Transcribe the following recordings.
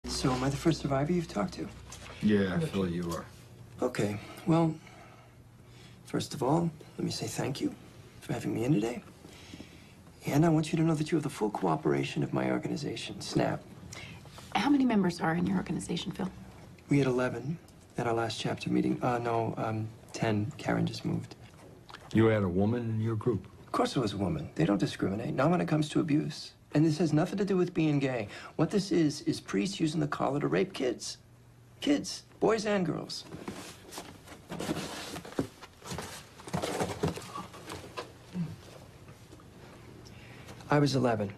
So, am I the first survivor you've talked to? Yeah, Phil, you are. Okay, well, first of all, let me say thank you for having me in today. And I want you to know that you have the full cooperation of my organization, SNAP. How many members are in your organization, Phil? We had 11 at our last chapter meeting. 10. Karen just moved. You had a woman in your group? Of course it was a woman. They don't discriminate, not when it comes to abuse. And this has nothing to do with being gay. What this is priests using the collar to rape kids. Kids, boys and girls. I was 11,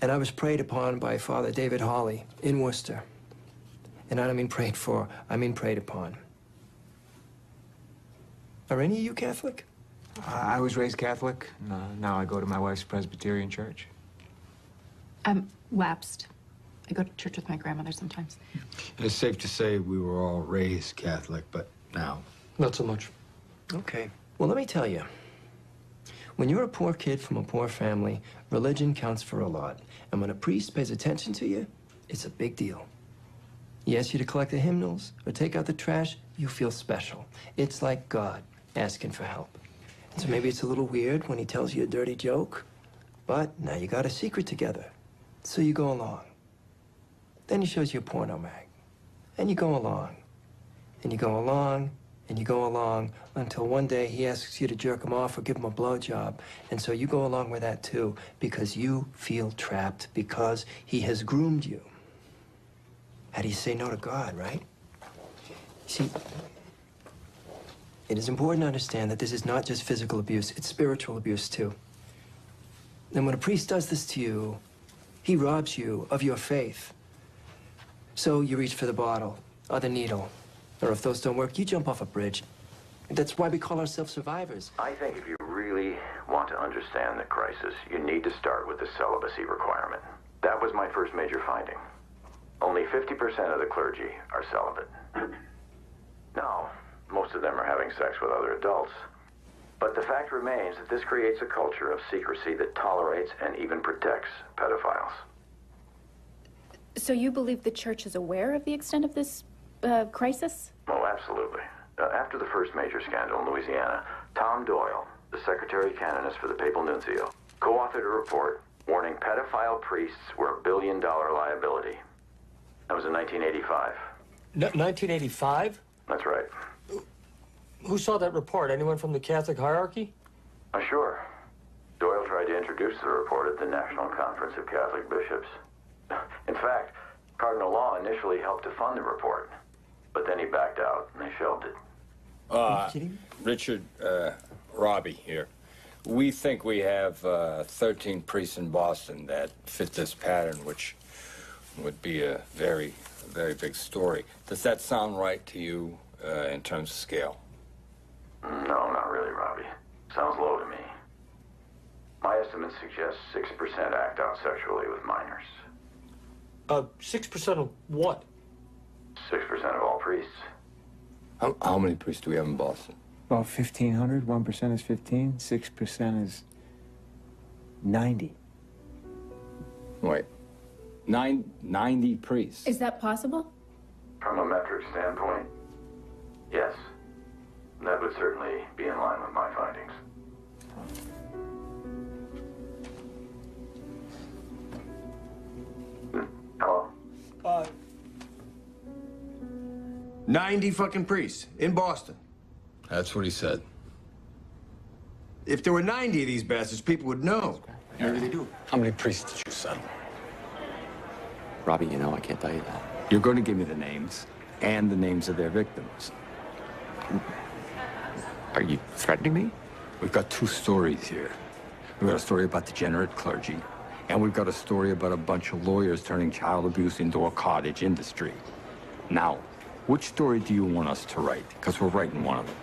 and I was preyed upon by Father David Hawley in Worcester. And I don't mean prayed for, I mean preyed upon. Are any of you Catholic? I was raised Catholic. Now I go to my wife's Presbyterian church. I'm lapsed. I go to church with my grandmother sometimes. It's safe to say we were all raised Catholic, but now... Not so much. Okay. Well, let me tell you. When you're a poor kid from a poor family, religion counts for a lot. And when a priest pays attention to you, it's a big deal. He asks you to collect the hymnals or take out the trash, you feel special. It's like God asking for help. So maybe it's a little weird when he tells you a dirty joke, but now you got a secret together. So you go along. Then he shows you a porno mag. And you go along. And you go along, and you go along, until one day he asks you to jerk him off or give him a blowjob. And so you go along with that too, because you feel trapped, because he has groomed you. How do you say no to God, right? See, it is important to understand that this is not just physical abuse, it's spiritual abuse too. And when a priest does this to you, he robs you of your faith. So you reach for the bottle or the needle, or if those don't work, you jump off a bridge. That's why we call ourselves survivors. I think if you really want to understand the crisis, you need to start with the celibacy requirement. That was my first major finding. Only 50% of the clergy are celibate. Now, most of them are having sex with other adults. But the fact remains that this creates a culture of secrecy that tolerates and even protects pedophiles. So you believe the church is aware of the extent of this crisis? Oh, absolutely. After the first major scandal in Louisiana, Tom Doyle, the secretary canonist for the papal nuncio, co-authored a report warning pedophile priests were a billion-dollar liability. That was in 1985. 1985? That's right. Who saw that report? Anyone from the Catholic hierarchy? Sure. Doyle tried to introduce the report at the National Conference of Catholic Bishops. In fact, Cardinal Law initially helped to fund the report, but then he backed out and they shelved it. Are you kidding me? Richard, Robbie here. We think we have 13 priests in Boston that fit this pattern, which would be a very, very big story. Does that sound right to you in terms of scale? No, not really, Robbie. Sounds low to me. My estimates suggest 6% act out sexually with minors. 6% of what? 6% of all priests. How many priests do we have in Boston? About 1,500. 1% is 15. 6% is 90. Wait. 90 priests? Is that possible? From a metric standpoint, yes. That would certainly be in line with my findings. Hello? 90 fucking priests in Boston. That's what he said. If there were 90 of these bastards, people would know. Maybe they do. How many priests did you settle? Robbie, you know, I can't tell you that. You're going to give me the names and the names of their victims. Are you threatening me? We've got two stories here. We've got a story about degenerate clergy, and we've got a story about a bunch of lawyers turning child abuse into a cottage industry. Now, which story do you want us to write? Because we're writing one of them.